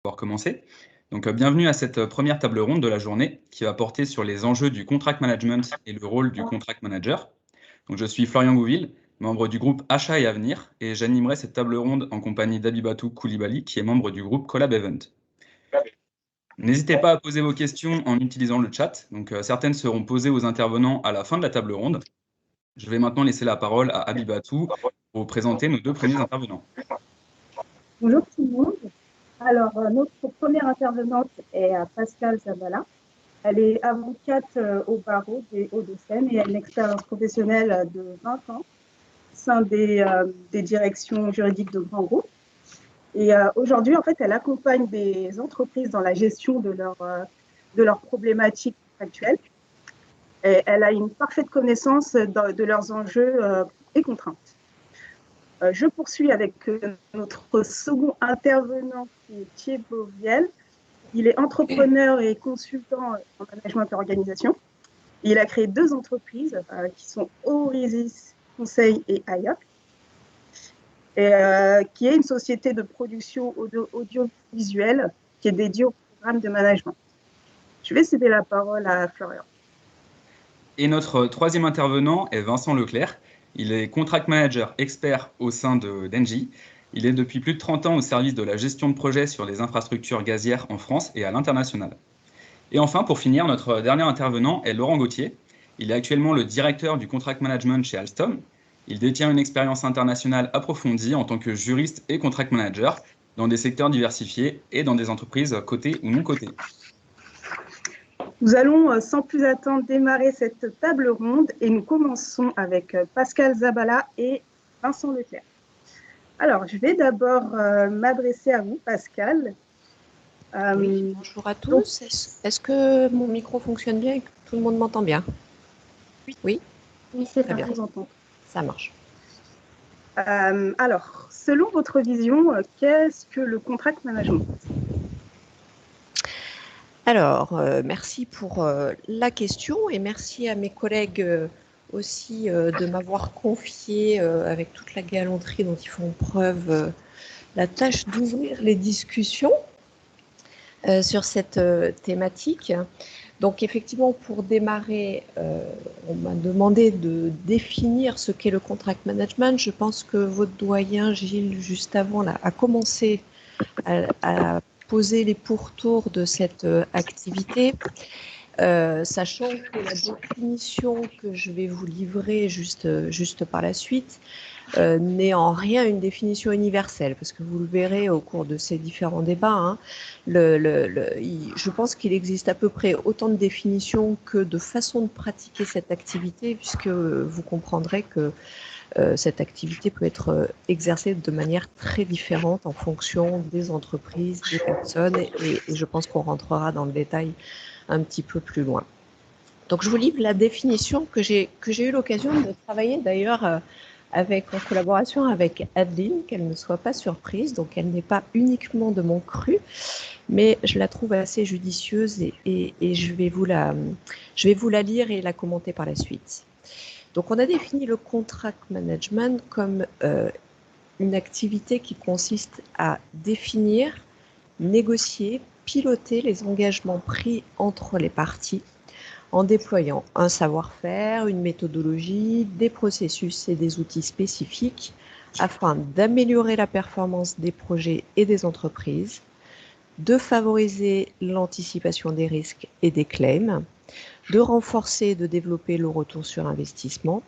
pouvoir commencer. Donc, bienvenue à cette première table ronde de la journée qui va porter sur les enjeux du contract management et le rôle du contract manager. Donc, je suis Florian Gouville, membre du groupe Achat et Avenir, et j'animerai cette table ronde en compagnie d'Abibatou Koulibaly, qui est membre du groupe Collab Event. N'hésitez pas à poser vos questions en utilisant le chat. Donc, certaines seront posées aux intervenants à la fin de la table ronde. Je vais maintenant laisser la parole à Abibatou pour présenter nos deux premiers intervenants. Bonjour tout le monde. Alors, notre première intervenante est Pascale Zabala. Elle est avocate au barreau des Hauts-de-Seine et a une expérience professionnelle de 20 ans au sein des directions juridiques de grands groupes. Et aujourd'hui, en fait, elle accompagne des entreprises dans la gestion de leurs problématiques actuelles. Et elle a une parfaite connaissance de leurs enjeux et contraintes. Je poursuis avec notre second intervenant qui est Thibaut Viel. Il est entrepreneur et consultant en management et organisation. Il a créé 2 entreprises qui sont Orisis Conseil et IOC, qui est une société de production audiovisuelle qui est dédiée au programme de management. Je vais céder la parole à Florian. Et notre troisième intervenant est Vincent Leclerc. Il est contract manager expert au sein d'Engie. Il est depuis plus de 30 ans au service de la gestion de projets sur les infrastructures gazières en France et à l'international. Et enfin, pour finir, notre dernier intervenant est Laurent Gauthier. Il est actuellement le directeur du contract management chez Alstom. Il détient une expérience internationale approfondie en tant que juriste et contract manager dans des secteurs diversifiés et dans des entreprises cotées ou non cotées. Nous allons sans plus attendre démarrer cette table ronde et nous commençons avec Pascale Zabala et Vincent Leclerc. Alors, je vais d'abord m'adresser à vous, Pascale. Oui, bonjour à tous. Est-ce que mon micro fonctionne bien et que tout le monde m'entend bien? Oui, c'est très bien. Vous entend. Ça marche. Alors, selon votre vision, qu'est-ce que le contract management? Alors, merci pour la question et merci à mes collègues aussi de m'avoir confié avec toute la galanterie dont ils font preuve la tâche d'ouvrir les discussions sur cette thématique. Donc effectivement, pour démarrer, on m'a demandé de définir ce qu'est le contract management. Je pense que votre doyen Gilles, juste avant, là, a commencé à poser les pourtours de cette activité, sachant que la définition que je vais vous livrer juste par la suite n'est en rien une définition universelle, parce que vous le verrez au cours de ces différents débats. Hein, je pense qu'il existe à peu près autant de définitions que de façons de pratiquer cette activité, puisque vous comprendrez que cette activité peut être exercée de manière très différente en fonction des entreprises, des personnes, et je pense qu'on rentrera dans le détail un petit peu plus loin. Donc je vous livre la définition que j'ai eu l'occasion de travailler d'ailleurs en collaboration avec Adeline, qu'elle ne soit pas surprise, donc elle n'est pas uniquement de mon cru, mais je la trouve assez judicieuse et je vais vous la lire et la commenter par la suite. Donc, on a défini le contract management comme une activité qui consiste à définir, négocier, piloter les engagements pris entre les parties en déployant un savoir-faire, une méthodologie, des processus et des outils spécifiques afin d'améliorer la performance des projets et des entreprises, de favoriser l'anticipation des risques et des claims, de renforcer et de développer le retour sur investissement,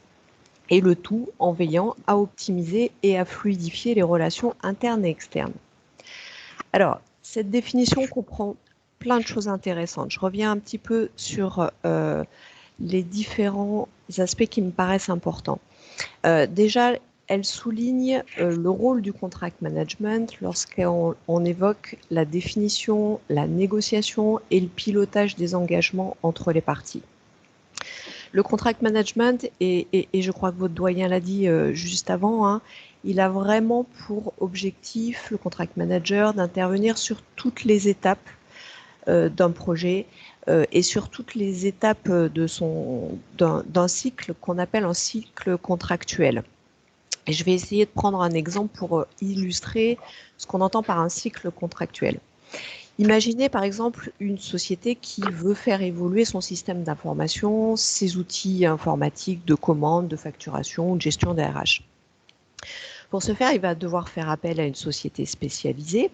et le tout en veillant à optimiser et à fluidifier les relations internes et externes. Alors, cette définition comprend plein de choses intéressantes. Je reviens un petit peu sur les différents aspects qui me paraissent importants. Déjà, elle souligne le rôle du contract management lorsqu'on évoque la définition, la négociation et le pilotage des engagements entre les parties. Le contract management, et je crois que votre doyen l'a dit juste avant, hein, il a vraiment pour objectif, le contract manager, d'intervenir sur toutes les étapes d'un projet et sur toutes les étapes d'un cycle qu'on appelle un cycle contractuel. Et je vais essayer de prendre un exemple pour illustrer ce qu'on entend par un cycle contractuel. Imaginez par exemple une société qui veut faire évoluer son système d'information, ses outils informatiques de commande, de facturation ou de gestion des RH. Pour ce faire, il va devoir faire appel à une société spécialisée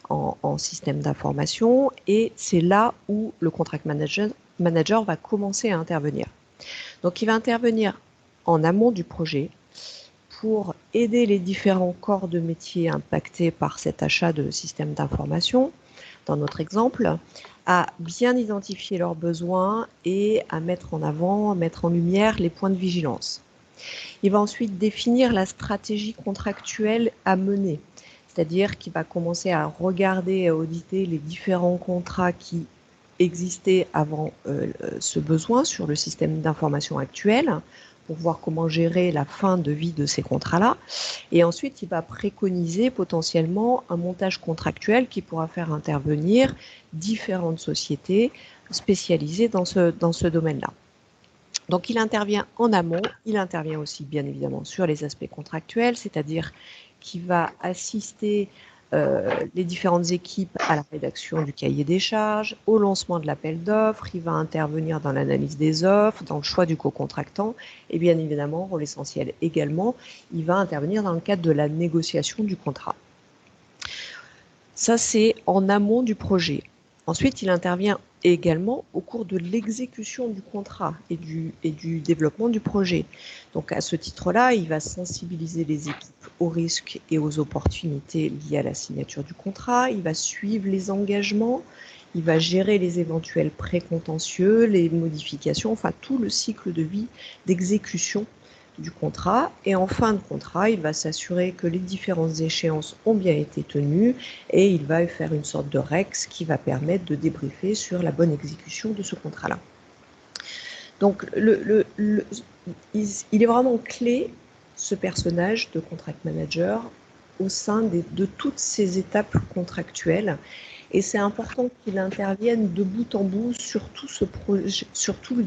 en système d'information et c'est là où le contract manager va commencer à intervenir. Donc il va intervenir en amont du projet pour aider les différents corps de métier impactés par cet achat de système d'information, dans notre exemple, à bien identifier leurs besoins et à mettre en avant, à mettre en lumière les points de vigilance. Il va ensuite définir la stratégie contractuelle à mener, c'est-à-dire qu'il va commencer à regarder et à auditer les différents contrats qui existaient avant ce besoin sur le système d'information actuel, pour voir comment gérer la fin de vie de ces contrats-là. Et ensuite, il va préconiser potentiellement un montage contractuel qui pourra faire intervenir différentes sociétés spécialisées dans ce domaine-là. Donc, il intervient en amont, il intervient aussi bien évidemment sur les aspects contractuels, c'est-à-dire qu'il va assister les différentes équipes à la rédaction du cahier des charges, au lancement de l'appel d'offres, il va intervenir dans l'analyse des offres, dans le choix du co-contractant et bien évidemment, rôle essentiel également, il va intervenir dans le cadre de la négociation du contrat. Ça, c'est en amont du projet. Ensuite, il intervient également au cours de l'exécution du contrat et du développement du projet. Donc, à ce titre-là, il va sensibiliser les équipes aux risques et aux opportunités liées à la signature du contrat. Il va suivre les engagements. Il va gérer les éventuels précontentieux, les modifications, enfin tout le cycle de vie d'exécution du contrat. Et en fin de contrat, il va s'assurer que les différentes échéances ont bien été tenues et il va faire une sorte de REX qui va permettre de débriefer sur la bonne exécution de ce contrat-là. Donc, il est vraiment clé, ce personnage de contract manager, au sein de toutes ces étapes contractuelles. Et c'est important qu'il intervienne de bout en bout sur tout ce projet, surtout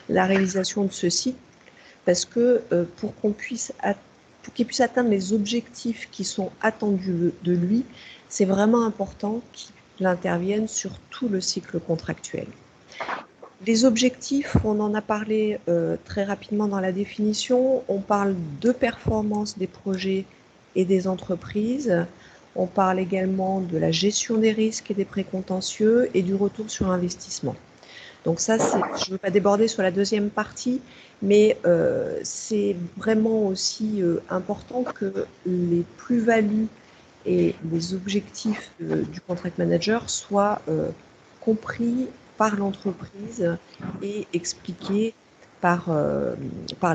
la réalisation de ce site, parce que pour qu'il puisse atteindre les objectifs qui sont attendus de lui, c'est vraiment important qu'il intervienne sur tout le cycle contractuel. Les objectifs, on en a parlé très rapidement dans la définition. On parle de performance des projets et des entreprises. On parle également de la gestion des risques et des précontentieux et du retour sur investissement. Donc ça, je ne veux pas déborder sur la deuxième partie, mais c'est vraiment aussi important que les plus-values et les objectifs du contract manager soient compris par l'entreprise et expliqués par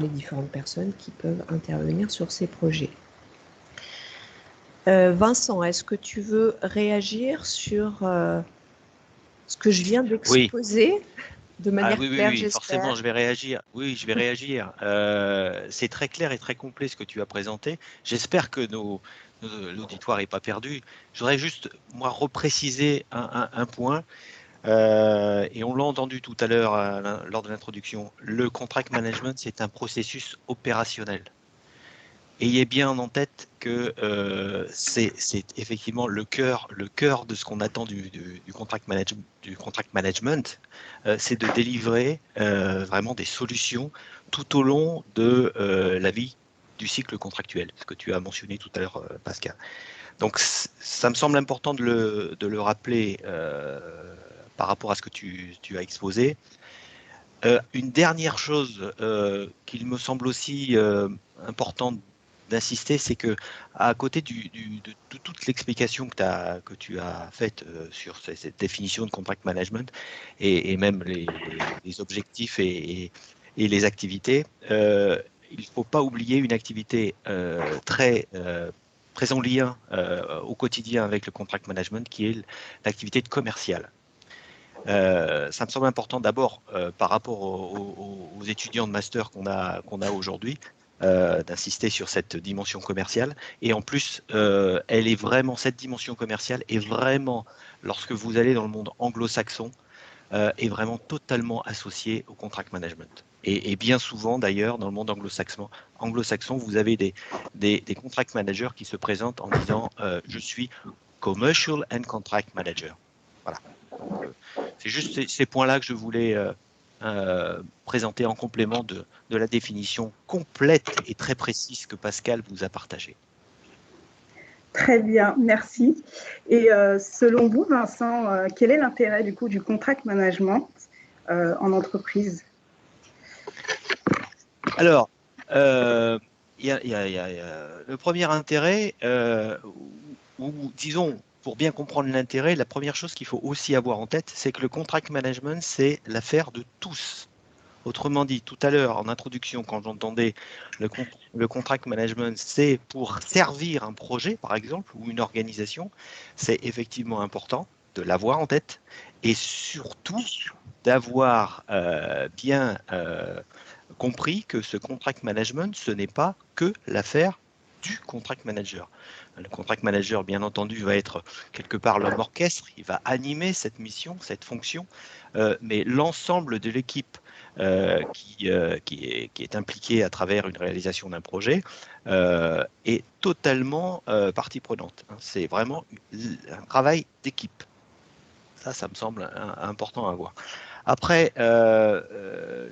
les différentes personnes qui peuvent intervenir sur ces projets. Vincent, est-ce que tu veux réagir sur ce que je viens d'exposer de manière claire, oui, forcément, je vais réagir. Oui, je vais réagir. C'est très clair et très complet ce que tu as présenté. J'espère que l'auditoire n'est pas perdu. Je voudrais juste, moi, repréciser un point. Et on l'a entendu tout à l'heure lors de l'introduction. Le contract management, c'est un processus opérationnel. Ayez bien en tête que c'est effectivement le cœur de ce qu'on attend du contract management, c'est de délivrer vraiment des solutions tout au long de la vie du cycle contractuel, ce que tu as mentionné tout à l'heure, Pascal. Donc, ça me semble important de le rappeler par rapport à ce que tu as exposé. Une dernière chose qu'il me semble aussi important d'insister, c'est que à côté de toute l'explication que tu as faite sur cette définition de contract management et même les objectifs et les activités, il ne faut pas oublier une activité très en lien au quotidien avec le contract management, qui est l'activité de commercial. Ça me semble important d'abord par rapport aux étudiants de master qu'on a aujourd'hui, d'insister sur cette dimension commerciale. Et en plus, cette dimension commerciale est vraiment, lorsque vous allez dans le monde anglo-saxon, est vraiment totalement associée au contract management. Et bien souvent, d'ailleurs, dans le monde anglo-saxon, vous avez des contract managers qui se présentent en disant je suis Commercial and Contract Manager. Voilà. C'est juste ces points-là que je voulais présenter en complément de la définition complète et très précise que Pascal vous a partagée. Très bien, merci. Et selon vous, Vincent, quel est l'intérêt du coup du contract management en entreprise? Alors, le premier intérêt, ou disons, pour bien comprendre l'intérêt, la première chose qu'il faut aussi avoir en tête, c'est que le contract management, c'est l'affaire de tous. Autrement dit, tout à l'heure, en introduction, quand j'entendais le contract management, c'est pour servir un projet, par exemple, ou une organisation, c'est effectivement important de l'avoir en tête et surtout d'avoir bien compris que ce contract management, ce n'est pas que l'affaire du contract manager. Le contract manager, bien entendu, va être quelque part l'homme orchestre, il va animer cette mission, cette fonction, mais l'ensemble de l'équipe qui est impliquée à travers une réalisation d'un projet est totalement partie prenante. C'est vraiment un travail d'équipe. Ça me semble important à voir. Après,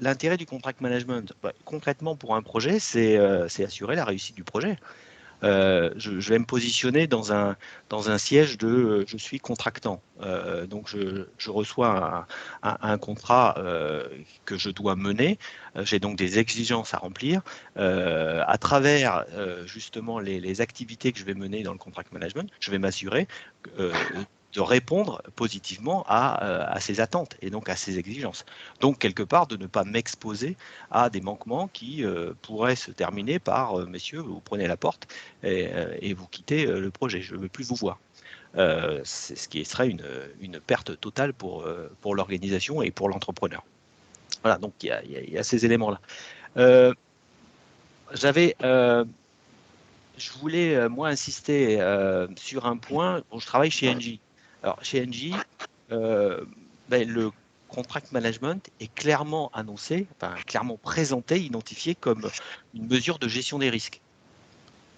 l'intérêt du contract management, concrètement pour un projet, c'est assurer la réussite du projet. Je vais me positionner dans un siège de je suis contractant. Donc, je reçois un contrat que je dois mener. J'ai donc des exigences à remplir. À travers justement les activités que je vais mener dans le contract management, je vais m'assurer de répondre positivement à ces attentes et donc à ces exigences. Donc, quelque part, de ne pas m'exposer à des manquements qui pourraient se terminer par messieurs, vous prenez la porte et vous quittez le projet, je ne veux plus vous voir. C'est ce qui serait une perte totale pour l'organisation et pour l'entrepreneur. Voilà, donc il y a ces éléments-là. Je voulais, moi, insister sur un point. Bon, je travaille chez Engie. Alors, chez Engie, le contract management est clairement annoncé, clairement présenté, identifié comme une mesure de gestion des risques.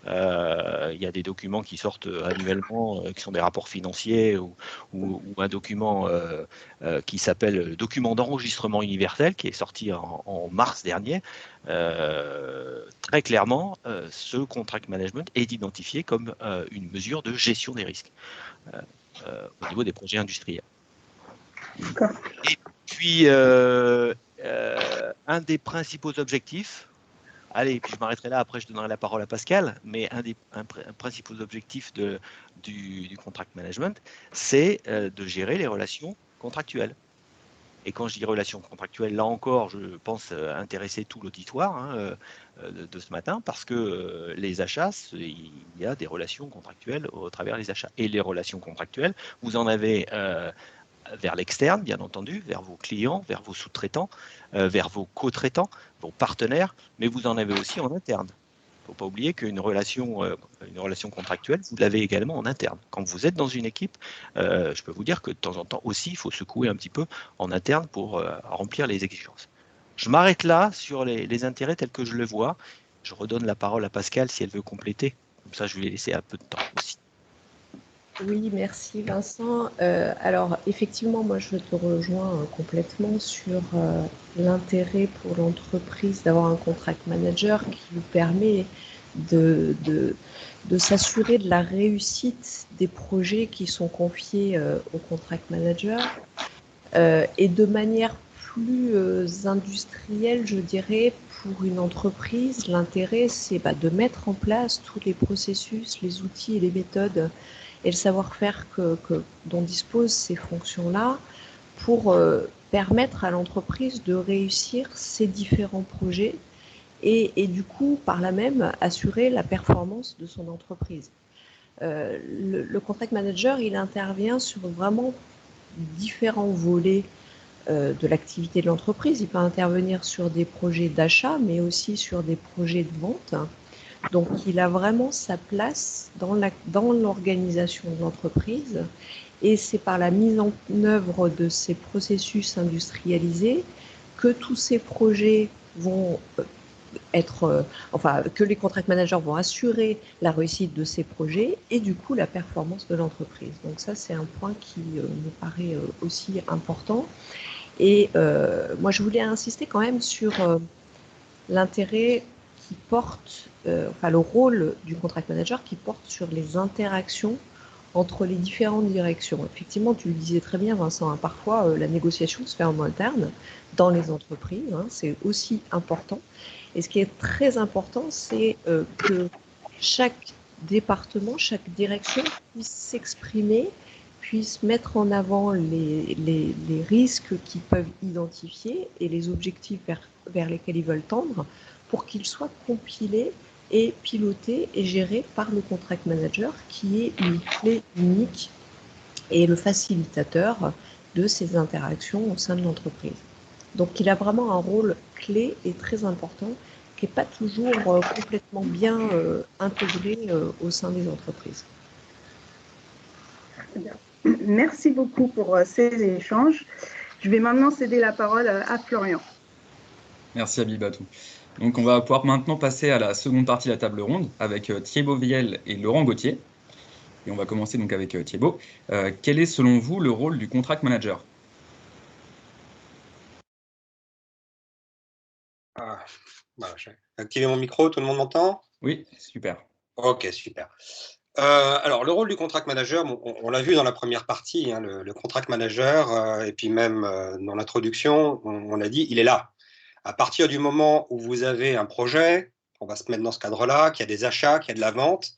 Il y a des documents qui sortent annuellement, qui sont des rapports financiers ou un document qui s'appelle le document d'enregistrement universel, qui est sorti en mars dernier. Très clairement, ce contract management est identifié comme une mesure de gestion des risques au niveau des projets industriels. Et puis, un des principaux objectifs, allez, puis je m'arrêterai là, après je donnerai la parole à Pascal, mais un des principaux objectifs du contract management, c'est de gérer les relations contractuelles. Et quand je dis relations contractuelles, là encore, je pense intéresser tout l'auditoire de ce matin, parce que les achats, il y a des relations contractuelles au travers des achats. Et les relations contractuelles, vous en avez vers l'externe, bien entendu, vers vos clients, vers vos sous-traitants, vers vos co-traitants, vos partenaires, mais vous en avez aussi en interne. Il ne faut pas oublier qu'une relation contractuelle, vous l'avez également en interne. Quand vous êtes dans une équipe, je peux vous dire que de temps en temps aussi, il faut secouer un petit peu en interne pour remplir les exigences. Je m'arrête là sur les intérêts tels que je le vois. Je redonne la parole à Pascal si elle veut compléter. Comme ça, je vais lui laisser un peu de temps aussi. Oui, merci Vincent. Alors effectivement, moi je te rejoins complètement sur l'intérêt pour l'entreprise d'avoir un contract manager qui lui permet de s'assurer de la réussite des projets qui sont confiés au contract manager et de manière plus industrielle, je dirais, pour une entreprise, l'intérêt c'est de mettre en place tous les processus, les outils et les méthodes et le savoir-faire dont disposent ces fonctions-là pour permettre à l'entreprise de réussir ses différents projets et du coup, par là même, assurer la performance de son entreprise. Le contract manager, il intervient sur vraiment différents volets de l'activité de l'entreprise. Il peut intervenir sur des projets d'achat, mais aussi sur des projets de vente. Donc, il a vraiment sa place dans l'organisation de l'entreprise et c'est par la mise en œuvre de ces processus industrialisés que tous ces projets vont que les contract managers vont assurer la réussite de ces projets et du coup la performance de l'entreprise. Donc ça, c'est un point qui me paraît aussi important. Et moi, je voulais insister quand même sur l'intérêt qui porte, le rôle du contract manager qui porte sur les interactions entre les différentes directions. Effectivement, tu le disais très bien, Vincent, hein, parfois la négociation se fait en interne dans les entreprises, hein, c'est aussi important. Et ce qui est très important, c'est que chaque département, chaque direction puisse s'exprimer, puisse mettre en avant les risques qu'ils peuvent identifier et les objectifs vers lesquels ils veulent tendre pour qu'ils soient compilés et piloté et géré par le contract manager qui est une clé unique et le facilitateur de ces interactions au sein de l'entreprise. Donc il a vraiment un rôle clé et très important qui n'est pas toujours complètement bien intégré au sein des entreprises. Merci beaucoup pour ces échanges. Je vais maintenant céder la parole à Florian. Merci Abibatou. Donc on va pouvoir maintenant passer à la seconde partie de la table ronde avec Thibaut Viel et Laurent Gauthier. Et on va commencer donc avec Thibaut. Quel est selon vous le rôle du contract manager? J'ai activé mon micro, tout le monde m'entend? Oui, super. Ok, super. Alors, le rôle du contract manager, on l'a vu dans la première partie, hein, le contract manager, et puis même dans l'introduction, on a dit, il est là. À partir du moment où vous avez un projet, on va se mettre dans ce cadre-là, qu'il y a des achats, qu'il y a de la vente,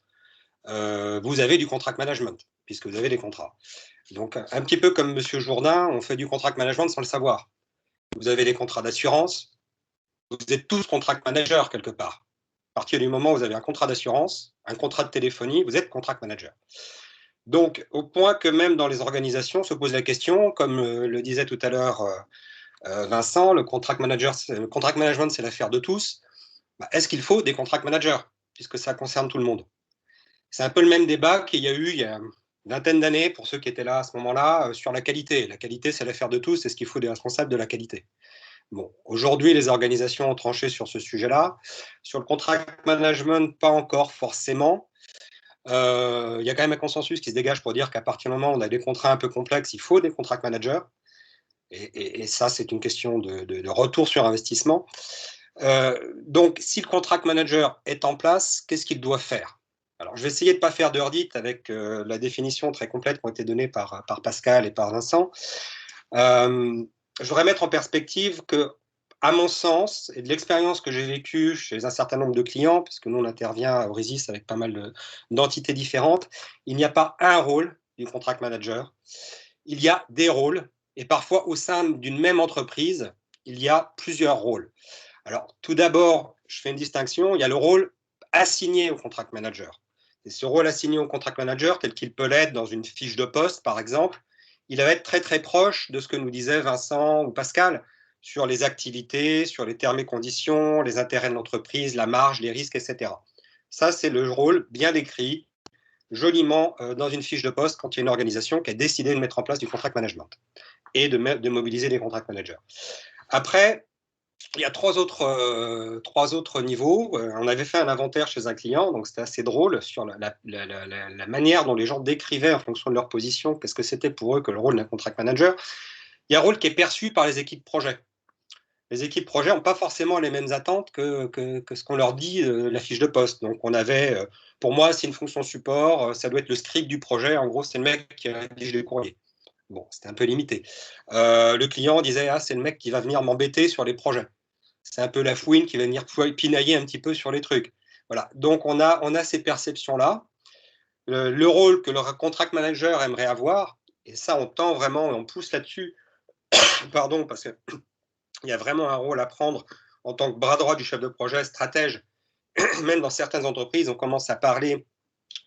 vous avez du contract management, puisque vous avez des contrats. Donc, un petit peu comme Monsieur Jourdain, on fait du contract management sans le savoir. Vous avez des contrats d'assurance, vous êtes tous contract manager quelque part. À partir du moment où vous avez un contrat d'assurance, un contrat de téléphonie, vous êtes contract manager. Donc, au point que même dans les organisations se pose la question, comme le disait tout à l'heure Vincent, le contract management, c'est l'affaire de tous. Est-ce qu'il faut des contract managers, puisque ça concerne tout le monde? C'est un peu le même débat qu'il y a eu il y a une vingtaine d'années, pour ceux qui étaient là à ce moment-là, sur la qualité. La qualité, c'est l'affaire de tous, est-ce qu'il faut des responsables de la qualité? Bon, aujourd'hui, les organisations ont tranché sur ce sujet-là. Sur le contract management, pas encore forcément. Il y a quand même un consensus qui se dégage pour dire qu'à partir du moment où on a des contrats un peu complexes, il faut des contract managers. Et ça, c'est une question de retour sur investissement. Donc, si le contract manager est en place, qu'est-ce qu'il doit faire? Alors, je vais essayer de ne pas faire de redite avec la définition très complète qui a été donnée par Pascal et par Vincent. Je voudrais mettre en perspective que, à mon sens, et de l'expérience que j'ai vécue chez un certain nombre de clients, puisque nous, on intervient à Eurizis avec pas mal d'entités différentes, il n'y a pas un rôle du contract manager, il y a des rôles, et parfois au sein d'une même entreprise, il y a plusieurs rôles. Alors, tout d'abord, je fais une distinction, il y a le rôle assigné au contract manager. Et ce rôle assigné au contract manager, tel qu'il peut l'être dans une fiche de poste, par exemple, il va être très très proche de ce que nous disaient Vincent ou Pascal sur les activités, sur les termes et conditions, les intérêts de l'entreprise, la marge, les risques, etc. Ça, c'est le rôle bien décrit, joliment dans une fiche de poste quand il y a une organisation qui a décidé de mettre en place du contract management et de mobiliser des contract managers. Après, il y a trois autres niveaux. On avait fait un inventaire chez un client, donc c'était assez drôle sur la manière dont les gens décrivaient en fonction de leur position, qu'est-ce que c'était pour eux que le rôle d'un contract manager. Il y a un rôle qui est perçu par les équipes projet. Les équipes projet n'ont pas forcément les mêmes attentes que ce qu'on leur dit la fiche de poste. Donc on avait, pour moi, c'est une fonction support, ça doit être le script du projet. En gros, c'est le mec qui rédige les courriers. Bon, c'était un peu limité. Le client disait, c'est le mec qui va venir m'embêter sur les projets. C'est un peu la fouine qui va venir pinailler un petit peu sur les trucs. Voilà. Donc, on a ces perceptions-là. Le rôle que le contract manager aimerait avoir, et ça, on tend vraiment, on pousse là-dessus, pardon, parce qu'il y a vraiment un rôle à prendre en tant que bras droit du chef de projet, stratège. Même dans certaines entreprises, on commence à parler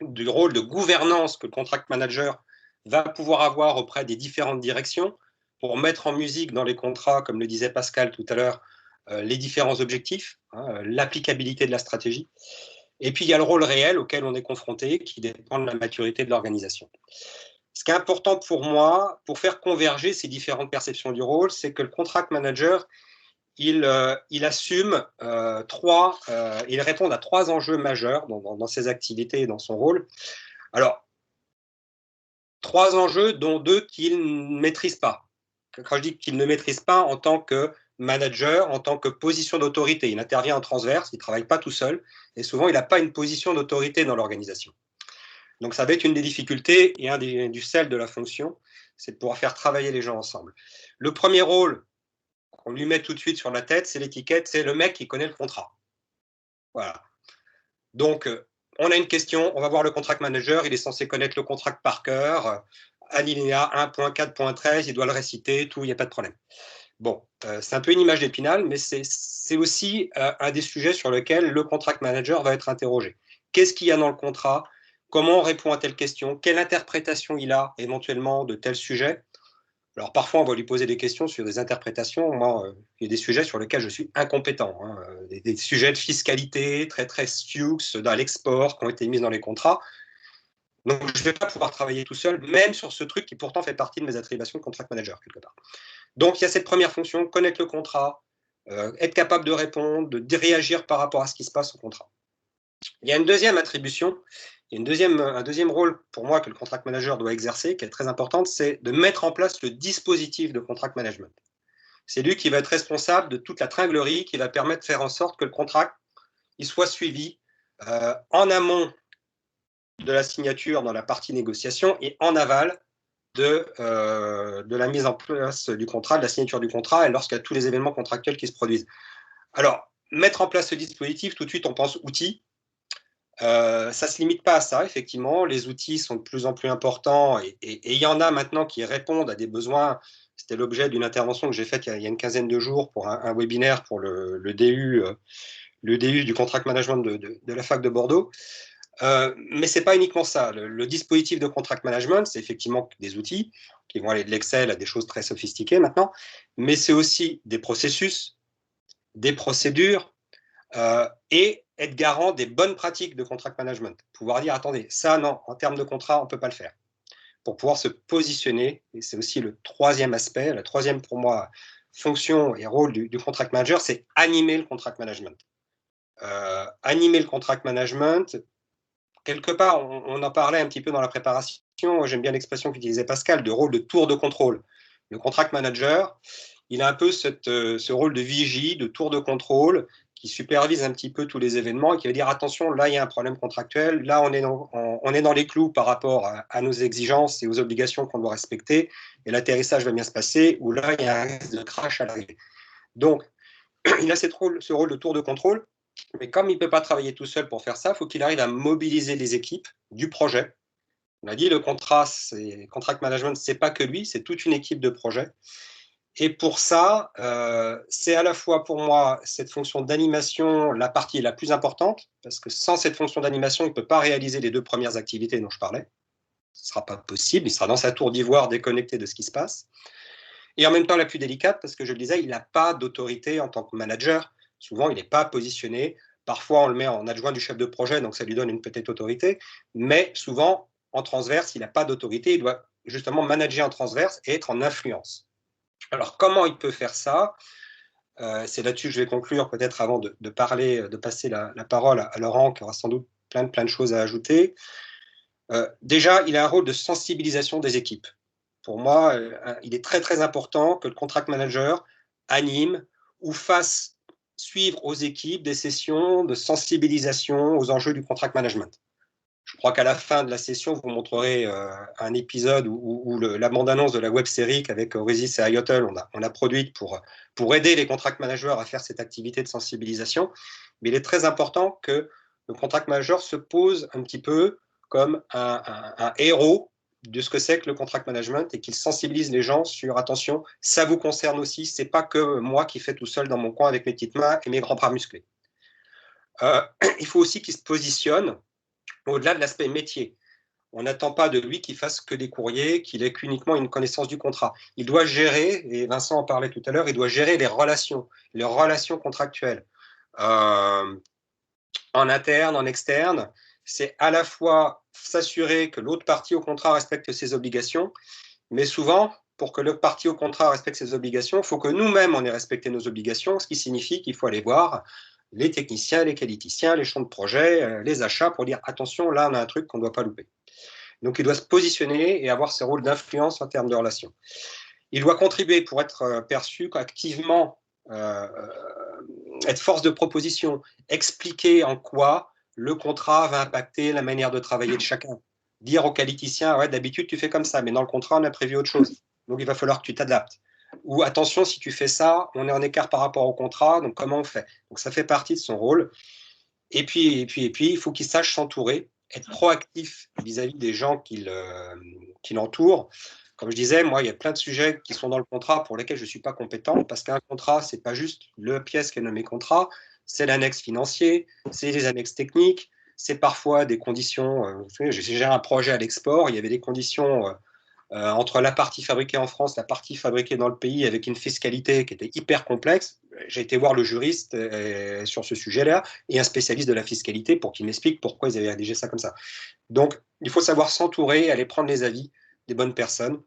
du rôle de gouvernance que le contract manager va pouvoir avoir auprès des différentes directions pour mettre en musique dans les contrats, comme le disait Pascal tout à l'heure, les différents objectifs, l'applicabilité de la stratégie. Et puis, il y a le rôle réel auquel on est confronté, qui dépend de la maturité de l'organisation. Ce qui est important pour moi, pour faire converger ces différentes perceptions du rôle, c'est que le contract manager, il assume il répond à 3 enjeux majeurs dans ses activités et dans son rôle. Alors, 3 enjeux, dont 2 qu'il ne maîtrise pas. Quand je dis qu'il ne maîtrise pas en tant que manager, en tant que position d'autorité, il intervient en transverse, il ne travaille pas tout seul, et souvent il n'a pas une position d'autorité dans l'organisation. Donc ça va être une des difficultés et un du sel de la fonction, c'est de pouvoir faire travailler les gens ensemble. Le premier rôle qu'on lui met tout de suite sur la tête, c'est l'étiquette, c'est le mec qui connaît le contrat. Voilà. Donc, on a une question, on va voir le contract manager, il est censé connaître le contract par cœur, alinéa 1.4.13, il doit le réciter, tout, il n'y a pas de problème. Bon, c'est un peu une image d'Épinal, mais c'est aussi un des sujets sur lesquels le contract manager va être interrogé. Qu'est-ce qu'il y a dans le contrat? Comment on répond à telle question? Quelle interprétation il a éventuellement de tel sujet? Alors parfois, on va lui poser des questions sur des interprétations. Moi, il y a des sujets sur lesquels je suis incompétent. Hein. Des sujets de fiscalité très, très sioux dans l'export qui ont été mis dans les contrats. Donc, je ne vais pas pouvoir travailler tout seul, même sur ce truc qui pourtant fait partie de mes attributions de contract manager, quelque part. Donc, il y a cette première fonction, connaître le contrat, être capable de répondre, de réagir par rapport à ce qui se passe au contrat. Il y a une deuxième attribution, un deuxième rôle pour moi que le contract manager doit exercer, qui est très importante, c'est de mettre en place le dispositif de contract management. C'est lui qui va être responsable de toute la tringlerie qui va permettre de faire en sorte que le contrat il soit suivi en amont de la signature dans la partie négociation et en aval de la mise en place du contrat, de la signature du contrat et lorsqu'il y a tous les événements contractuels qui se produisent. Alors, mettre en place ce dispositif, tout de suite on pense outils. Ça ne se limite pas à ça, effectivement. Les outils sont de plus en plus importants et il y en a maintenant qui répondent à des besoins. C'était l'objet d'une intervention que j'ai faite il y a une quinzaine de jours pour un webinaire pour le DU du contract management de la fac de Bordeaux. Mais ce n'est pas uniquement ça. Le dispositif de contract management, c'est effectivement des outils qui vont aller de l'Excel à des choses très sophistiquées maintenant, mais c'est aussi des processus, des procédures et être garant des bonnes pratiques de contract management. Pouvoir dire, attendez, ça, non, en termes de contrat, on ne peut pas le faire. Pour pouvoir se positionner, et c'est aussi le troisième aspect, la troisième, pour moi, fonction et rôle du contract manager, c'est animer le contract management. Animer le contract management, quelque part, on en parlait un petit peu dans la préparation, j'aime bien l'expression qu'utilisait Pascal, de rôle de tour de contrôle. Le contract manager, il a un peu ce rôle de vigie, de tour de contrôle, qui supervise un petit peu tous les événements et qui va dire attention, là il y a un problème contractuel, là on est dans les clous par rapport à nos exigences et aux obligations qu'on doit respecter, et l'atterrissage va bien se passer, ou là il y a un risque de crash à l'arrivée. Donc, il a ce rôle de tour de contrôle, mais comme il ne peut pas travailler tout seul pour faire ça, il faut qu'il arrive à mobiliser les équipes du projet. On a dit le contract management, ce n'est pas que lui, c'est toute une équipe de projet. Et pour ça, c'est à la fois pour moi cette fonction d'animation, la partie la plus importante, parce que sans cette fonction d'animation, il ne peut pas réaliser les 2 premières activités dont je parlais. Ce ne sera pas possible, il sera dans sa tour d'ivoire déconnecté de ce qui se passe. Et en même temps la plus délicate, parce que je le disais, il n'a pas d'autorité en tant que manager. Souvent, il n'est pas positionné. Parfois, on le met en adjoint du chef de projet, donc ça lui donne une petite autorité. Mais souvent, en transverse, il n'a pas d'autorité. Il doit justement manager en transverse et être en influence. Alors, comment il peut faire ça? C'est là-dessus que je vais conclure, peut-être avant de passer la parole à Laurent, qui aura sans doute plein de choses à ajouter. Déjà, il a un rôle de sensibilisation des équipes. Pour moi, il est très, très important que le contract manager anime ou fasse suivre aux équipes des sessions de sensibilisation aux enjeux du contract management. Je crois qu'à la fin de la session, vous montrerez un épisode où la bande-annonce de la web-série qu'avec Oasis et IOTL, on a produite pour aider les contract managers à faire cette activité de sensibilisation. Mais il est très important que le contract manager se pose un petit peu comme un héros de ce que c'est que le contract management et qu'il sensibilise les gens sur attention, ça vous concerne aussi, c'est pas que moi qui fais tout seul dans mon coin avec mes petites mains et mes grands bras musclés. Il faut aussi qu'il se positionne au-delà de l'aspect métier. On n'attend pas de lui qu'il fasse que des courriers, qu'il ait qu'uniquement une connaissance du contrat. Il doit gérer, et Vincent en parlait tout à l'heure, il doit gérer les relations contractuelles. En interne, en externe, c'est à la fois s'assurer que l'autre partie au contrat respecte ses obligations, mais souvent, pour que le parti au contrat respecte ses obligations, il faut que nous-mêmes, on ait respecté nos obligations, ce qui signifie qu'il faut aller voir les techniciens, les qualiticiens, les champs de projet, les achats, pour dire attention, là, on a un truc qu'on ne doit pas louper. Donc, il doit se positionner et avoir ce rôle d'influence en termes de relations. Il doit contribuer pour être perçu activement, être force de proposition, expliquer en quoi le contrat va impacter la manière de travailler de chacun. Dire au qualiticien, ouais, d'habitude tu fais comme ça, mais dans le contrat on a prévu autre chose. Donc il va falloir que tu t'adaptes. Ou attention, si tu fais ça, on est en écart par rapport au contrat, donc comment on fait? Donc ça fait partie de son rôle. Et puis il faut qu'il sache s'entourer, être proactif vis-à-vis des gens qui l'entourent. Comme je disais, moi, il y a plein de sujets qui sont dans le contrat pour lesquels je ne suis pas compétent, parce qu'un contrat, ce n'est pas juste le pièce qui est nommé contrat, c'est l'annexe financier, c'est les annexes techniques, c'est parfois des conditions. Vous savez, j'ai géré un projet à l'export, il y avait des conditions entre la partie fabriquée en France, la partie fabriquée dans le pays, avec une fiscalité qui était hyper complexe. J'ai été voir le juriste sur ce sujet-là et un spécialiste de la fiscalité pour qu'il m'explique pourquoi ils avaient rédigé ça comme ça. Donc, il faut savoir s'entourer, aller prendre les avis des bonnes personnes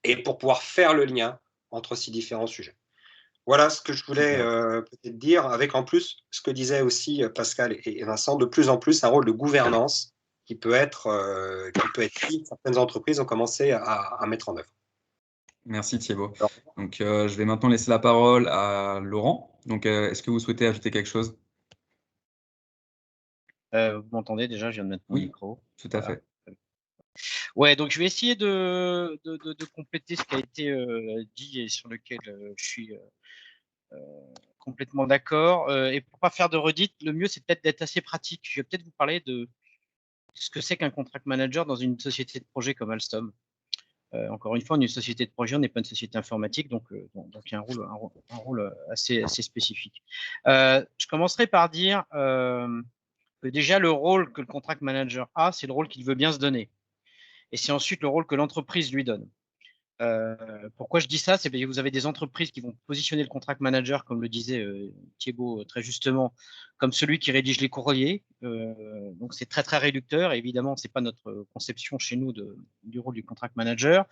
et pour pouvoir faire le lien entre ces différents sujets. Voilà ce que je voulais peut-être dire, avec en plus ce que disaient aussi Pascal et Vincent, de plus en plus un rôle de gouvernance qui peut être pris, certaines entreprises ont commencé à mettre en œuvre. Merci Thibaut. Donc, je vais maintenant laisser la parole à Laurent. Donc, est-ce que vous souhaitez ajouter quelque chose? Vous m'entendez déjà? Je viens de mettre mon micro. Tout à fait. Ouais, donc je vais essayer de compléter ce qui a été dit et sur lequel je suis complètement d'accord. Et pour pas faire de redite, le mieux c'est peut-être d'être assez pratique. Je vais peut-être vous parler de ce que c'est qu'un contract manager dans une société de projet comme Alstom. Encore une fois, on est une société de projet, on n'est pas une société informatique, donc il y a un rôle assez spécifique. Je commencerai par dire que déjà le rôle que le contract manager a, c'est le rôle qu'il veut bien se donner. Et c'est ensuite le rôle que l'entreprise lui donne. Pourquoi je dis ça? C'est parce que vous avez des entreprises qui vont positionner le contract manager, comme le disait Thibaut très justement, comme celui qui rédige les courriers. Donc c'est très très réducteur. Et évidemment, c'est pas notre conception chez nous du rôle du contract manager.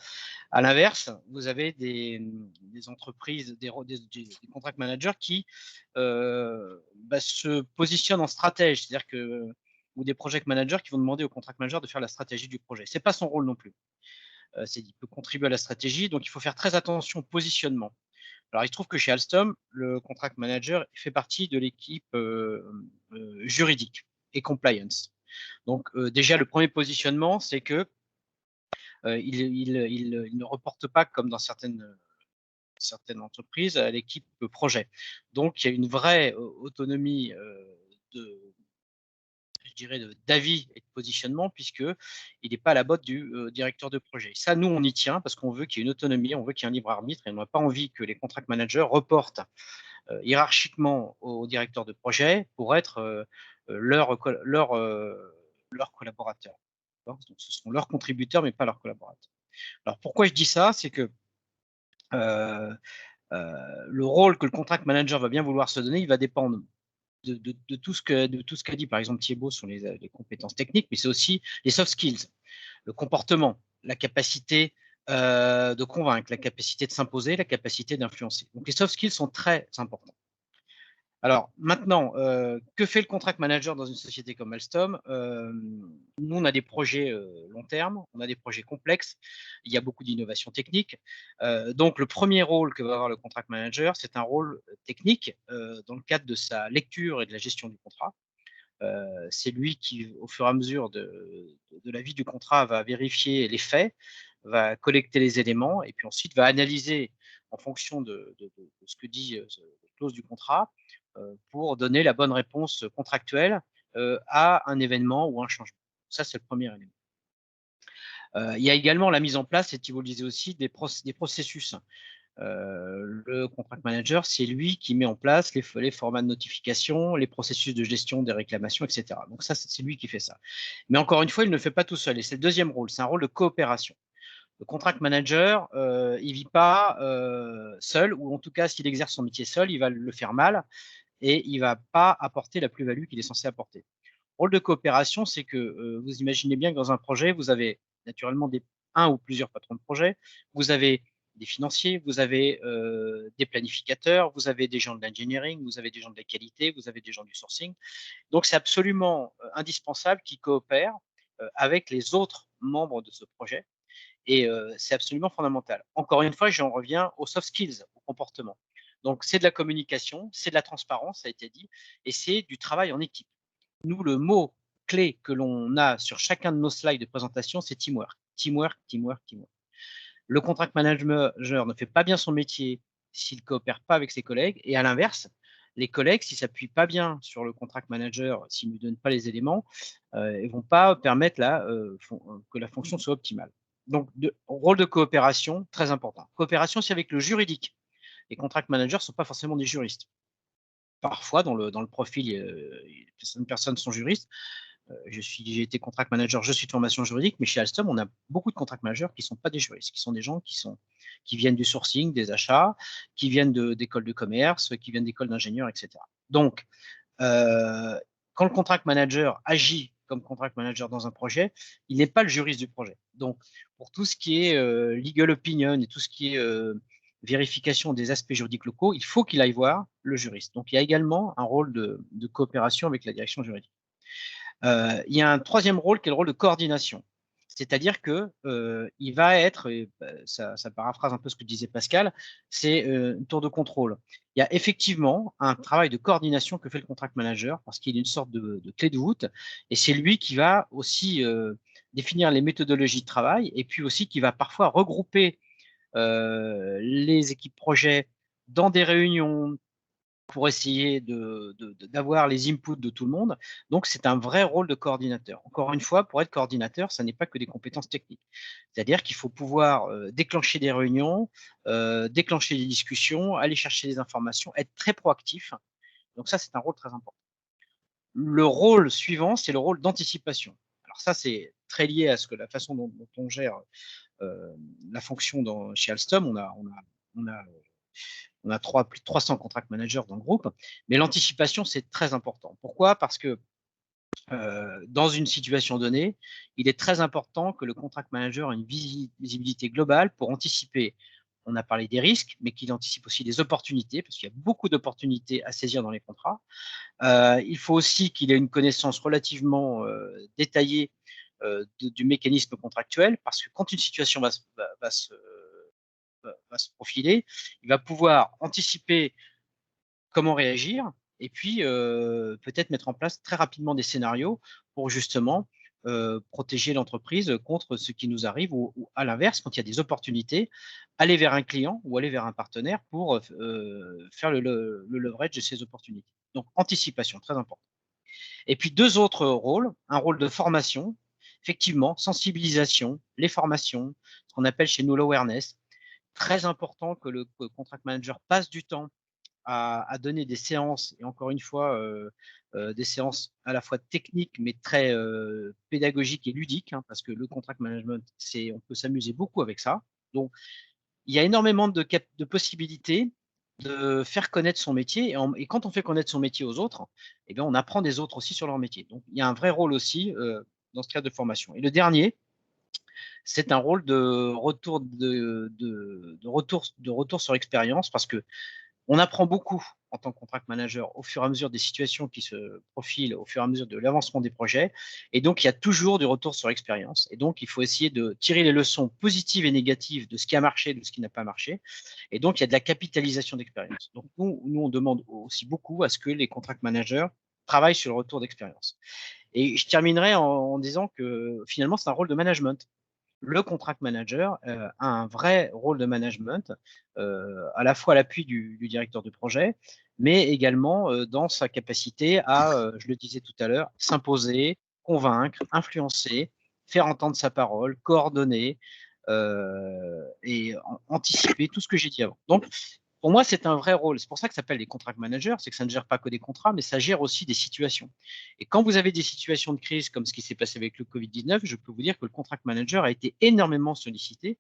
À l'inverse, vous avez des entreprises, des contract managers qui se positionnent en stratège, c'est-à-dire que ou des project managers qui vont demander au contract manager de faire la stratégie du projet. C'est pas son rôle non plus. Il peut contribuer à la stratégie, donc il faut faire très attention au positionnement. Alors, il se trouve que chez Alstom, le contract manager fait partie de l'équipe juridique et compliance. Donc, déjà, le premier positionnement, c'est que il ne reporte pas, comme dans certaines entreprises, à l'équipe projet. Donc, il y a une vraie autonomie d'avis et de positionnement, puisqu'il n'est pas à la botte du directeur de projet. Ça, nous, on y tient parce qu'on veut qu'il y ait une autonomie, on veut qu'il y ait un libre arbitre et on n'a pas envie que les contract managers reportent hiérarchiquement au directeur de projet pour être leur collaborateur. Donc, ce sont leurs contributeurs, mais pas leurs collaborateurs. Alors, pourquoi je dis ça? C'est que le rôle que le contract manager va bien vouloir se donner, il va dépendre de tout ce qu'a dit par exemple Thibaut sur les compétences techniques, mais c'est aussi les soft skills, le comportement, la capacité de convaincre, la capacité de s'imposer, la capacité d'influencer. Donc les soft skills sont très importants. Alors maintenant, que fait le contract manager dans une société comme Alstom? Nous, on a des projets long terme, on a des projets complexes, il y a beaucoup d'innovations techniques. Donc le premier rôle que va avoir le contract manager, c'est un rôle technique dans le cadre de sa lecture et de la gestion du contrat. C'est lui qui, au fur et à mesure de la vie du contrat, va vérifier les faits, va collecter les éléments et puis ensuite va analyser en fonction de ce que dit la clause du contrat pour donner la bonne réponse contractuelle à un événement ou un changement. Ça, c'est le premier élément. Il y a également la mise en place, et Thibaut le disait aussi, des processus. Le contract manager, c'est lui qui met en place les formats de notification, les processus de gestion des réclamations, etc. Donc ça, c'est lui qui fait ça. Mais encore une fois, il ne le fait pas tout seul. Et c'est le deuxième rôle, c'est un rôle de coopération. Le contract manager, il ne vit pas seul, ou en tout cas, s'il exerce son métier seul, il va le faire mal et il ne va pas apporter la plus-value qu'il est censé apporter. Le rôle de coopération, c'est que vous imaginez bien que dans un projet, vous avez naturellement un ou plusieurs patrons de projet, vous avez des financiers, vous avez des planificateurs, vous avez des gens de l'engineering, vous avez des gens de la qualité, vous avez des gens du sourcing. Donc, c'est absolument indispensable qu'ils coopèrent avec les autres membres de ce projet. Et c'est absolument fondamental. Encore une fois, j'en reviens aux soft skills, au comportement. Donc, c'est de la communication, c'est de la transparence, ça a été dit, et c'est du travail en équipe. Nous, le mot clé que l'on a sur chacun de nos slides de présentation, c'est teamwork. Teamwork, teamwork, teamwork. Le contract manager ne fait pas bien son métier s'il ne coopère pas avec ses collègues, et à l'inverse, les collègues, s'ils ne s'appuient pas bien sur le contract manager, s'ils ne lui donnent pas les éléments, ils ne vont pas permettre que la fonction soit optimale. Donc, rôle de coopération, très important. Coopération, c'est avec le juridique. Les contract managers ne sont pas forcément des juristes. Parfois, dans le profil, certaines personnes sont juristes. J'ai été contract manager, je suis de formation juridique, mais chez Alstom, on a beaucoup de contract managers qui ne sont pas des juristes, qui sont des gens qui viennent du sourcing, des achats, qui viennent d'écoles de commerce, qui viennent d'écoles d'ingénieurs, etc. Donc, quand le contract manager agit comme contract manager dans un projet, il n'est pas le juriste du projet. Donc, pour tout ce qui est legal opinion et tout ce qui est vérification des aspects juridiques locaux, il faut qu'il aille voir le juriste. Donc, il y a également un rôle de coopération avec la direction juridique. Il y a un troisième rôle qui est le rôle de coordination. C'est-à-dire que il va être, ça paraphrase un peu ce que disait Pascal, c'est une tour de contrôle. Il y a effectivement un travail de coordination que fait le contract manager parce qu'il est une sorte de clé de voûte et c'est lui qui va aussi définir les méthodologies de travail et puis aussi qui va parfois regrouper les équipes projets dans des réunions pour essayer d'avoir les inputs de tout le monde. Donc, c'est un vrai rôle de coordinateur. Encore une fois, pour être coordinateur, ça n'est pas que des compétences techniques. C'est-à-dire qu'il faut pouvoir déclencher des réunions, déclencher des discussions, aller chercher des informations, être très proactif. Donc ça, c'est un rôle très important. Le rôle suivant, c'est le rôle d'anticipation. Alors ça, c'est très lié à la façon dont on gère la fonction chez Alstom. On a plus de 300 contract managers dans le groupe, mais l'anticipation, c'est très important. Pourquoi? Parce que dans une situation donnée, il est très important que le contract manager ait une visibilité globale pour anticiper. On a parlé des risques, mais qu'il anticipe aussi des opportunités, parce qu'il y a beaucoup d'opportunités à saisir dans les contrats. Il faut aussi qu'il ait une connaissance relativement détaillée du mécanisme contractuel, parce que quand une situation va se profiler, il va pouvoir anticiper comment réagir et puis peut-être mettre en place très rapidement des scénarios pour justement protéger l'entreprise contre ce qui nous arrive ou à l'inverse, quand il y a des opportunités, aller vers un client ou aller vers un partenaire pour faire le leverage de ces opportunités. Donc, anticipation, très important. Et puis, deux autres rôles, un rôle de formation, effectivement, sensibilisation, les formations, ce qu'on appelle chez nous l'awareness. Très important que le contract manager passe du temps à donner des séances, et encore une fois, des séances à la fois techniques, mais très pédagogiques et ludiques, hein, parce que le contract management, on peut s'amuser beaucoup avec ça. Donc, il y a énormément de possibilités de faire connaître son métier, et quand on fait connaître son métier aux autres, eh bien, on apprend des autres aussi sur leur métier. Donc, il y a un vrai rôle aussi dans ce cadre de formation. Et le dernier, c'est un rôle de retour, retour sur expérience, parce que on apprend beaucoup en tant que contract manager au fur et à mesure des situations qui se profilent, au fur et à mesure de l'avancement des projets. Et donc, il y a toujours du retour sur expérience. Et donc, il faut essayer de tirer les leçons positives et négatives de ce qui a marché, de ce qui n'a pas marché. Et donc, il y a de la capitalisation d'expérience. Donc, nous, on demande aussi beaucoup à ce que les contract managers travaillent sur le retour d'expérience. Et je terminerai en disant que finalement, c'est un rôle de management. Le contract manager a un vrai rôle de management, à la fois à l'appui du directeur de projet, mais également dans sa capacité à, je le disais tout à l'heure, s'imposer, convaincre, influencer, faire entendre sa parole, coordonner et anticiper tout ce que j'ai dit avant. Donc, pour moi, c'est un vrai rôle. C'est pour ça que ça s'appelle les contract managers, c'est que ça ne gère pas que des contrats, mais ça gère aussi des situations. Et quand vous avez des situations de crise comme ce qui s'est passé avec le Covid-19, je peux vous dire que le contract manager a été énormément sollicité et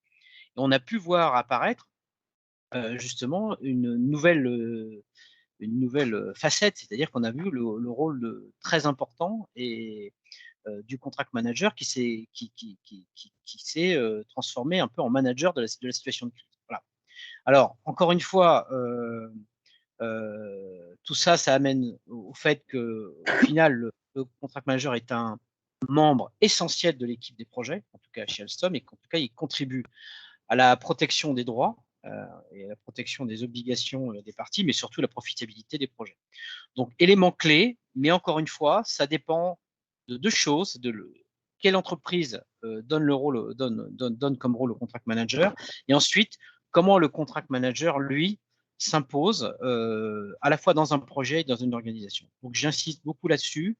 on a pu voir apparaître justement une nouvelle facette, c'est-à-dire qu'on a vu le rôle très important et du contract manager qui s'est transformé un peu en manager de la situation de crise. Voilà. Alors, encore une fois, tout ça, ça amène au fait que, au final, le contract manager est un membre essentiel de l'équipe des projets, en tout cas chez Alstom, et qu'en tout cas, il contribue à la protection des droits et à la protection des obligations des parties, mais surtout la profitabilité des projets. Donc, élément clé, mais encore une fois, ça dépend de deux choses, quelle entreprise donne comme rôle au contract manager, et ensuite, comment le contract manager, lui, s'impose à la fois dans un projet et dans une organisation. Donc, j'insiste beaucoup là-dessus.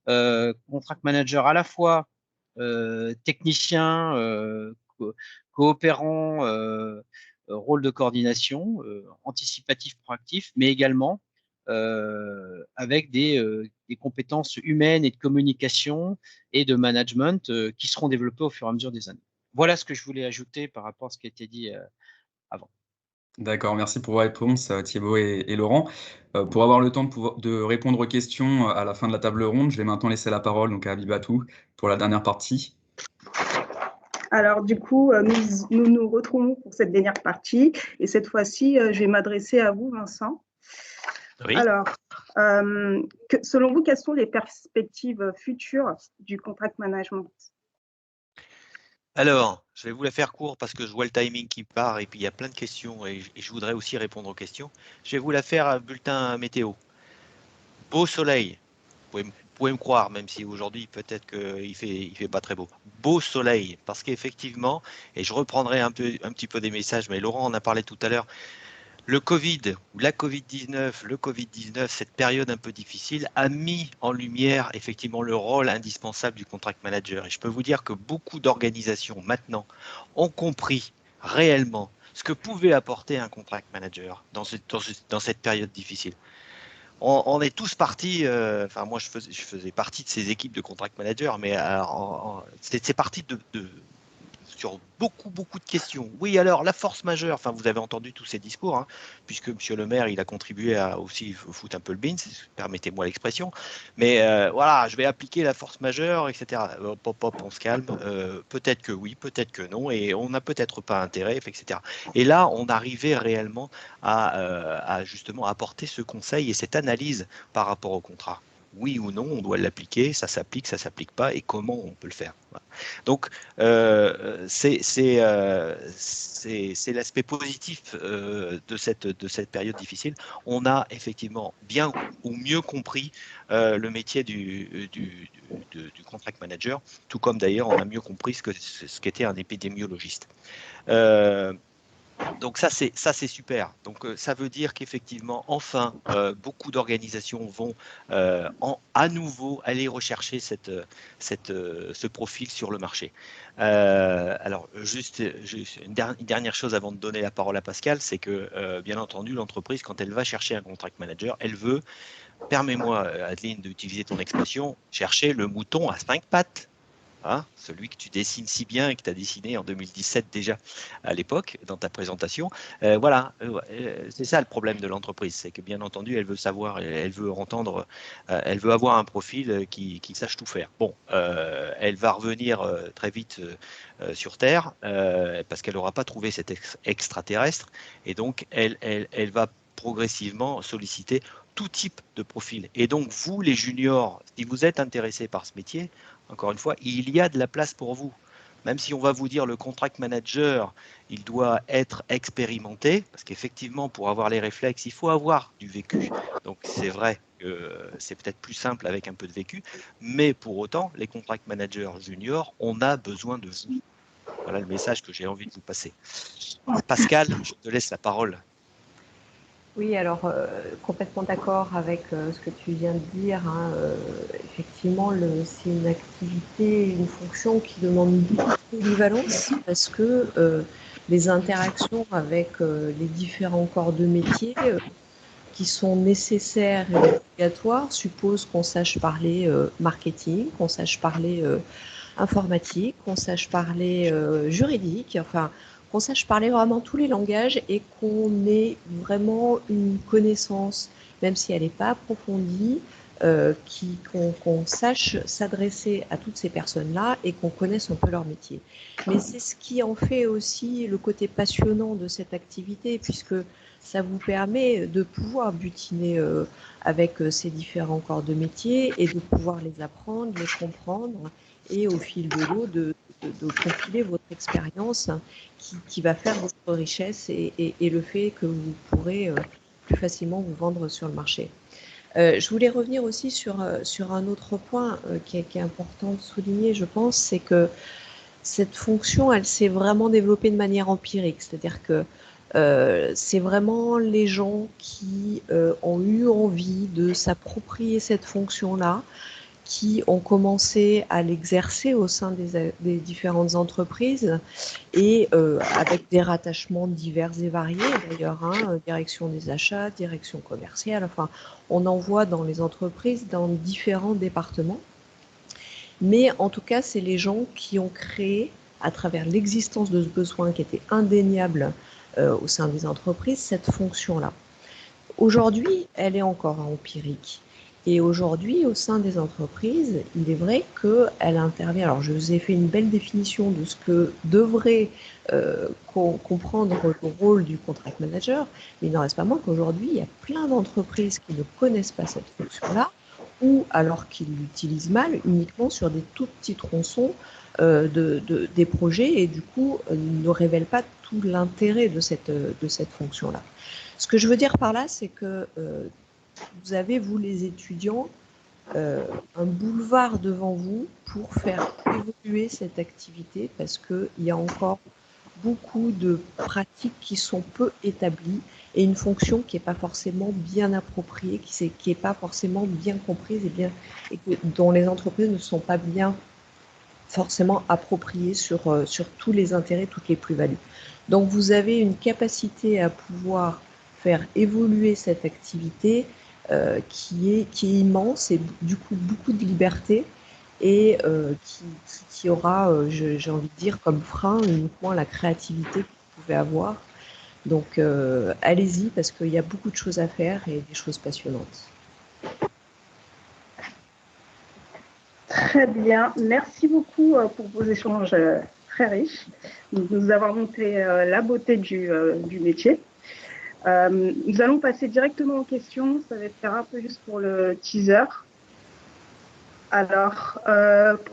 Contract manager à la fois technicien, coopérant, rôle de coordination, anticipatif, proactif, mais également avec des compétences humaines et de communication et de management qui seront développées au fur et à mesure des années. Voilà ce que je voulais ajouter par rapport à ce qui a été dit avant. D'accord, merci pour vos réponses, Thibaut et Laurent. Pour avoir le temps de répondre aux questions à la fin de la table ronde, je vais maintenant laisser la parole donc, à Abibatou pour la dernière partie. Alors, du coup, nous nous retrouvons pour cette dernière partie. Et cette fois-ci, je vais m'adresser à vous, Vincent. Oui. Alors, selon vous, quelles sont les perspectives futures du contract management? Alors, je vais vous la faire court parce que je vois le timing qui part et puis il y a plein de questions et je voudrais aussi répondre aux questions. Je vais vous la faire à bulletin météo. Beau soleil. Vous pouvez me croire, même si aujourd'hui peut-être qu'il fait pas très beau. Beau soleil, parce qu'effectivement, et je reprendrai un petit peu des messages, mais Laurent en a parlé tout à l'heure, le Covid, ou la Covid-19, cette période un peu difficile, a mis en lumière effectivement le rôle indispensable du contract manager. Et je peux vous dire que beaucoup d'organisations maintenant ont compris réellement ce que pouvait apporter un contract manager dans cette période difficile. On est tous partis, enfin moi je faisais partie de ces équipes de contract manager, mais c'est parti sur beaucoup de questions. Oui, alors la force majeure, enfin vous avez entendu tous ces discours, hein, puisque Monsieur le maire il a contribué à aussi foutre un peu le beans, permettez-moi l'expression, mais voilà, je vais appliquer la force majeure, etc. Hop, on se calme, peut-être que oui, peut-être que non, et on n'a peut-être pas intérêt, etc. Et là, on arrivait réellement à justement apporter ce conseil et cette analyse par rapport au contrat. Oui ou non, on doit l'appliquer, ça s'applique pas, et comment on peut le faire. Voilà. Donc, c'est l'aspect positif de cette période difficile. On a effectivement bien ou mieux compris le métier du contract manager, tout comme d'ailleurs on a mieux compris ce qu'était un épidémiologiste. Donc ça c'est super. Donc ça veut dire qu'effectivement enfin beaucoup d'organisations vont à nouveau aller rechercher ce profil sur le marché. Alors juste une dernière chose avant de donner la parole à Pascal, c'est que bien entendu l'entreprise quand elle va chercher un contract manager, elle veut, permets-moi Adeline d'utiliser ton expression, chercher le mouton à 5 pattes. Hein, celui que tu dessines si bien et que tu as dessiné en 2017 déjà à l'époque dans ta présentation. Voilà, c'est ça le problème de l'entreprise, c'est que bien entendu elle veut savoir, elle veut entendre, elle veut avoir un profil qui sache tout faire. Bon, elle va revenir très vite sur Terre parce qu'elle n'aura pas trouvé cet extraterrestre et donc elle va progressivement solliciter tout type de profil. Et donc vous les juniors, si vous êtes intéressés par ce métier, encore une fois, il y a de la place pour vous. Même si on va vous dire le contract manager, il doit être expérimenté, parce qu'effectivement, pour avoir les réflexes, il faut avoir du vécu. Donc c'est vrai que c'est peut-être plus simple avec un peu de vécu, mais pour autant, les contract managers juniors, on a besoin de vous. Voilà le message que j'ai envie de vous passer. Pascal, je te laisse la parole. Oui, alors complètement d'accord avec ce que tu viens de dire. Hein, effectivement, c'est une activité, une fonction qui demande beaucoup de polyvalence parce que les interactions avec les différents corps de métier qui sont nécessaires et obligatoires supposent qu'on sache parler marketing, qu'on sache parler informatique, qu'on sache parler juridique, enfin qu'on sache parler vraiment tous les langages et qu'on ait vraiment une connaissance, même si elle n'est pas approfondie, qu'on sache s'adresser à toutes ces personnes-là et qu'on connaisse un peu leur métier. Mais c'est ce qui en fait aussi le côté passionnant de cette activité, puisque ça vous permet de pouvoir butiner avec ces différents corps de métier et de pouvoir les apprendre, les comprendre et au fil de l'eau de compiler votre expérience qui va faire votre richesse et le fait que vous pourrez plus facilement vous vendre sur le marché. Je voulais revenir aussi sur un autre point qui est important de souligner, je pense, c'est que cette fonction, elle s'est vraiment développée de manière empirique, c'est-à-dire que c'est vraiment les gens qui ont eu envie de s'approprier cette fonction-là, qui ont commencé à l'exercer au sein des différentes entreprises et avec des rattachements divers et variés d'ailleurs, hein, direction des achats, direction commerciale, enfin on en voit dans les entreprises dans différents départements. Mais en tout cas, c'est les gens qui ont créé, à travers l'existence de ce besoin qui était indéniable au sein des entreprises, cette fonction-là. Aujourd'hui, elle est encore empirique. Et aujourd'hui, au sein des entreprises, il est vrai qu'elle intervient. Alors, je vous ai fait une belle définition de ce que devrait comprendre le rôle du contract manager, mais il n'en reste pas moins qu'aujourd'hui, il y a plein d'entreprises qui ne connaissent pas cette fonction-là, ou alors qu'ils l'utilisent mal uniquement sur des tout petits tronçons des projets et du coup ne révèlent pas tout l'intérêt de cette fonction-là. Ce que je veux dire par là, c'est que vous avez, vous les étudiants, un boulevard devant vous pour faire évoluer cette activité parce qu'il y a encore beaucoup de pratiques qui sont peu établies et une fonction qui n'est pas forcément bien appropriée, qui n'est pas forcément bien comprise dont les entreprises ne sont pas bien forcément appropriées sur tous les intérêts, toutes les plus-values. Donc vous avez une capacité à pouvoir faire évoluer cette activité qui est immense et du coup beaucoup de liberté et qui aura, j'ai envie de dire, comme frein uniquement la créativité que vous pouvez avoir. Donc allez-y parce qu'il y a beaucoup de choses à faire et des choses passionnantes. Très bien, merci beaucoup pour vos échanges très riches, de nous avoir montré la beauté du métier. Nous allons passer directement aux questions, ça va être un peu juste pour le teaser. Alors,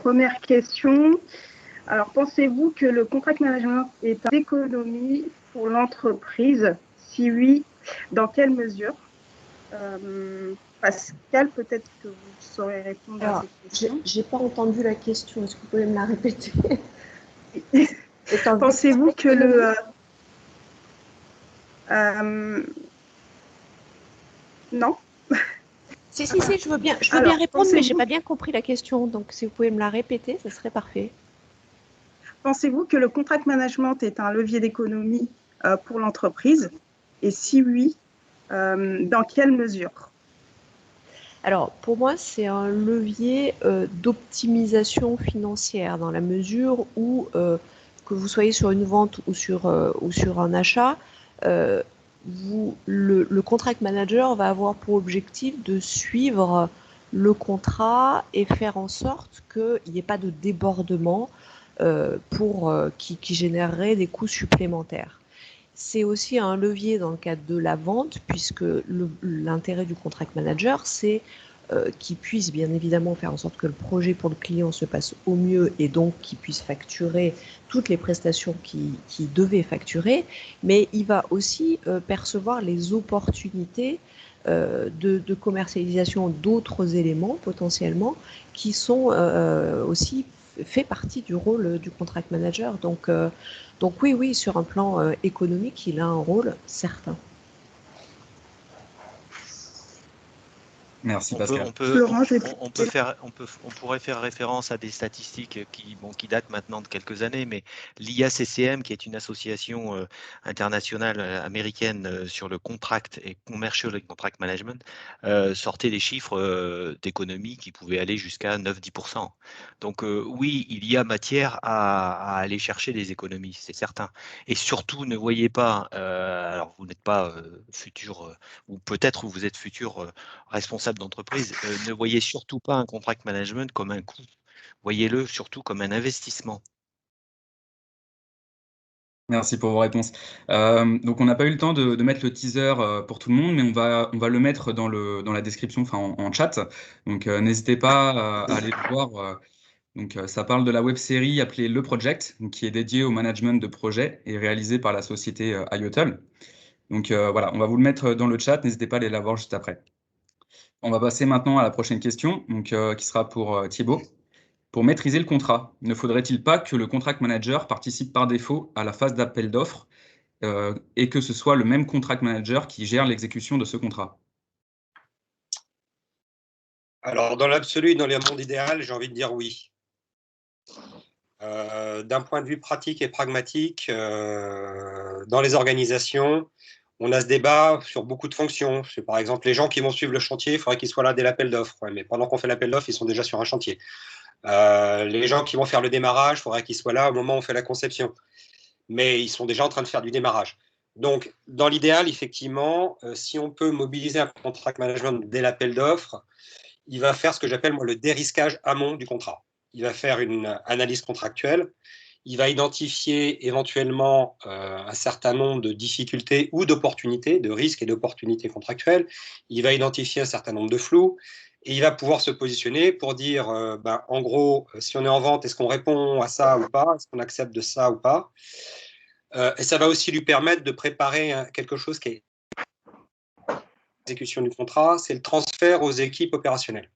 première question. Alors, pensez-vous que le contract management est une économie pour l'entreprise? Si oui, dans quelle mesure? Pascal, peut-être que vous saurez répondre à cette question. J'ai pas entendu la question, est-ce que vous pouvez me la répéter? Pensez-vous que le... non. Si, je veux bien répondre, mais j'ai pas bien compris la question, donc si vous pouvez me la répéter, ce serait parfait. Pensez-vous que le contract management est un levier d'économie pour l'entreprise? Et si oui, dans quelle mesure? Alors, pour moi, c'est un levier d'optimisation financière dans la mesure où, que vous soyez sur une vente ou sur un achat, le contract manager va avoir pour objectif de suivre le contrat et faire en sorte qu'il n'y ait pas de débordement qui générerait des coûts supplémentaires. C'est aussi un levier dans le cadre de la vente, puisque l'intérêt du contract manager, c'est qu'il puisse bien évidemment faire en sorte que le projet pour le client se passe au mieux et donc qu'il puisse facturer toutes les prestations qu'il devait facturer, mais il va aussi percevoir les opportunités de commercialisation d'autres éléments potentiellement qui sont aussi fait partie du rôle du contract manager. Donc oui, sur un plan économique, il a un rôle certain. Merci Pascal. On pourrait faire référence à des statistiques qui datent maintenant de quelques années, mais l'IACCM, qui est une association internationale américaine sur le contract et commercial contract management, sortait des chiffres d'économie qui pouvaient aller jusqu'à 9-10%. Donc oui, il y a matière à aller chercher des économies, c'est certain. Et surtout, ne voyez pas, alors vous n'êtes pas futur, ou peut-être vous êtes futur responsable responsable d'entreprise, ne voyez surtout pas un contract management comme un coût. Voyez-le surtout comme un investissement. Merci pour vos réponses. Donc, on n'a pas eu le temps de mettre le teaser pour tout le monde, mais on va le mettre dans la description, enfin en chat. Donc, n'hésitez pas à aller le voir. Donc, ça parle de la web-série appelée Le Project, donc, qui est dédiée au management de projets et réalisée par la société IOTL. Donc, voilà, on va vous le mettre dans le chat. N'hésitez pas à aller la voir juste après. On va passer maintenant à la prochaine question, donc, qui sera pour Thibaut. Pour maîtriser le contrat, ne faudrait-il pas que le contract manager participe par défaut à la phase d'appel d'offres et que ce soit le même contract manager qui gère l'exécution de ce contrat? Alors, dans l'absolu, dans le monde idéal, j'ai envie de dire oui. D'un point de vue pratique et pragmatique, dans les organisations, on a ce débat sur beaucoup de fonctions. Par exemple, les gens qui vont suivre le chantier, il faudrait qu'ils soient là dès l'appel d'offres. Ouais, mais pendant qu'on fait l'appel d'offres, ils sont déjà sur un chantier. Les gens qui vont faire le démarrage, il faudrait qu'ils soient là au moment où on fait la conception. Mais ils sont déjà en train de faire du démarrage. Donc, dans l'idéal, effectivement, si on peut mobiliser un contract management dès l'appel d'offres, il va faire ce que j'appelle moi le dérisquage amont du contrat. Il va faire une analyse contractuelle, il va identifier éventuellement un certain nombre de difficultés ou d'opportunités, de risques et d'opportunités contractuelles, il va identifier un certain nombre de flous, et il va pouvoir se positionner pour dire, en gros, si on est en vente, est-ce qu'on répond à ça ou pas? Est-ce qu'on accepte de ça ou pas? Et ça va aussi lui permettre de préparer quelque chose qui est l'exécution du contrat, c'est le transfert aux équipes opérationnelles.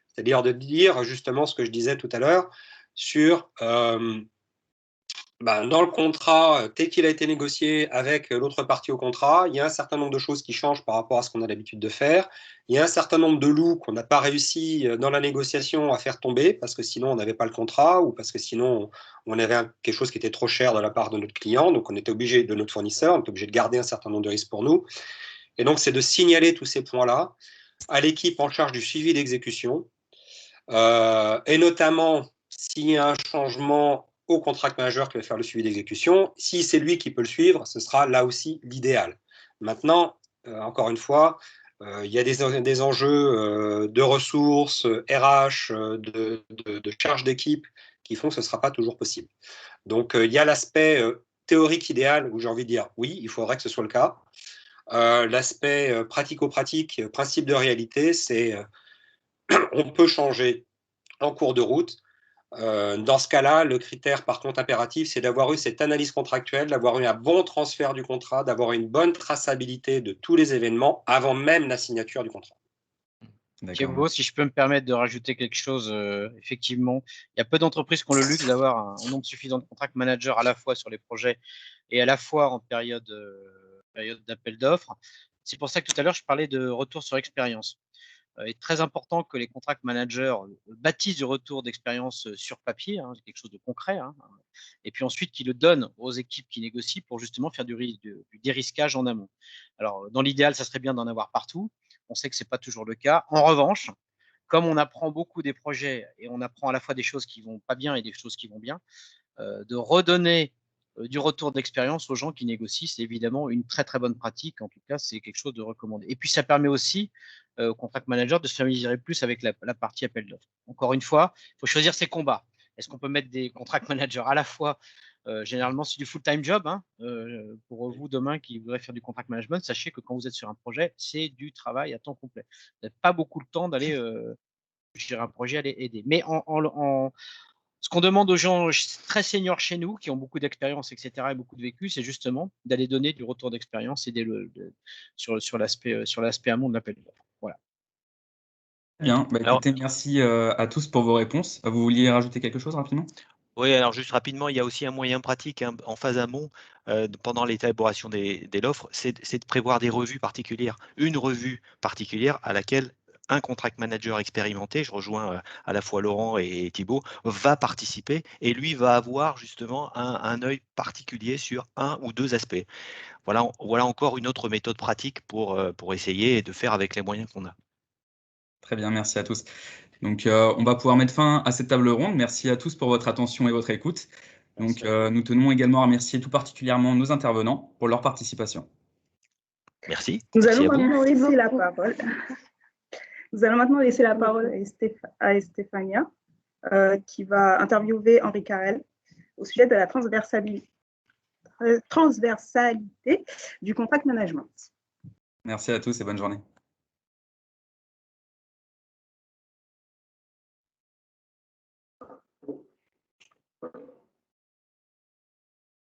C'est-à-dire de dire justement ce que je disais tout à l'heure sur dans le contrat, tel qu'il a été négocié avec l'autre partie au contrat, il y a un certain nombre de choses qui changent par rapport à ce qu'on a l'habitude de faire. Il y a un certain nombre de loups qu'on n'a pas réussi dans la négociation à faire tomber parce que sinon on n'avait pas le contrat ou parce que sinon on avait quelque chose qui était trop cher de la part de notre client, donc on était obligé, de notre fournisseur, on était obligé de garder un certain nombre de risques pour nous. Et donc c'est de signaler tous ces points-là à l'équipe en charge du suivi d'exécution, et notamment s'il y a un changement au contract manager qui va faire le suivi d'exécution, si c'est lui qui peut le suivre, ce sera là aussi l'idéal. Maintenant, encore une fois, il y a des enjeux de ressources, RH, de charge d'équipe qui font que ce ne sera pas toujours possible. Donc, il y a l'aspect théorique idéal où j'ai envie de dire oui, il faudrait que ce soit le cas. L'aspect pratico-pratique, principe de réalité, c'est on peut changer en cours de route. Dans ce cas-là, le critère par contre impératif, c'est d'avoir eu cette analyse contractuelle, d'avoir eu un bon transfert du contrat, d'avoir une bonne traçabilité de tous les événements avant même la signature du contrat. Thibaut, si je peux me permettre de rajouter quelque chose, effectivement, il y a peu d'entreprises qui ont le luxe d'avoir un nombre suffisant de contract managers à la fois sur les projets et à la fois en période d'appel d'offres. C'est pour ça que tout à l'heure, je parlais de retour sur expérience. Il est très important que les contract managers bâtissent du retour d'expérience sur papier, quelque chose de concret, et puis ensuite qu'ils le donnent aux équipes qui négocient pour justement faire du dérisquage en amont. Alors, dans l'idéal, ça serait bien d'en avoir partout. On sait que ce n'est pas toujours le cas. En revanche, comme on apprend beaucoup des projets et on apprend à la fois des choses qui ne vont pas bien et des choses qui vont bien, de redonner du retour d'expérience aux gens qui négocient, c'est évidemment une très très bonne pratique. En tout cas, c'est quelque chose de recommandé. Et puis, ça permet aussi au contract manager de se familiariser plus avec la partie appel d'offres. Encore une fois, il faut choisir ses combats. Est-ce qu'on peut mettre des contract managers à la fois généralement, c'est du full-time job. Pour vous, demain, qui voudrez faire du contract management, sachez que quand vous êtes sur un projet, c'est du travail à temps complet. Vous n'avez pas beaucoup le temps d'aller gérer un projet, aller aider. Mais ce qu'on demande aux gens très seniors chez nous, qui ont beaucoup d'expérience, etc., et beaucoup de vécu, c'est justement d'aller donner du retour d'expérience et sur l'aspect amont de l'appel d'offres. Voilà. Bien, écoutez, merci à tous pour vos réponses. Vous vouliez rajouter quelque chose rapidement? Oui, alors juste rapidement, il y a aussi un moyen pratique en phase amont, pendant l'élaboration de l'offre, c'est de prévoir des revues particulières. Une revue particulière à laquelle un contract manager expérimenté, je rejoins à la fois Laurent et Thibaut, va participer et lui va avoir justement un œil particulier sur un ou deux aspects. Voilà encore une autre méthode pratique pour essayer de faire avec les moyens qu'on a. Très bien, merci à tous. Donc, on va pouvoir mettre fin à cette table ronde. Merci à tous pour votre attention et votre écoute. Donc, nous tenons également à remercier tout particulièrement nos intervenants pour leur participation. Merci. Nous Merci allons à vous. maintenant laisser la parole Nous allons maintenant laisser la parole à Estefania, qui va interviewer Henri Carrel au sujet de la transversalité du contract management. Merci à tous et bonne journée.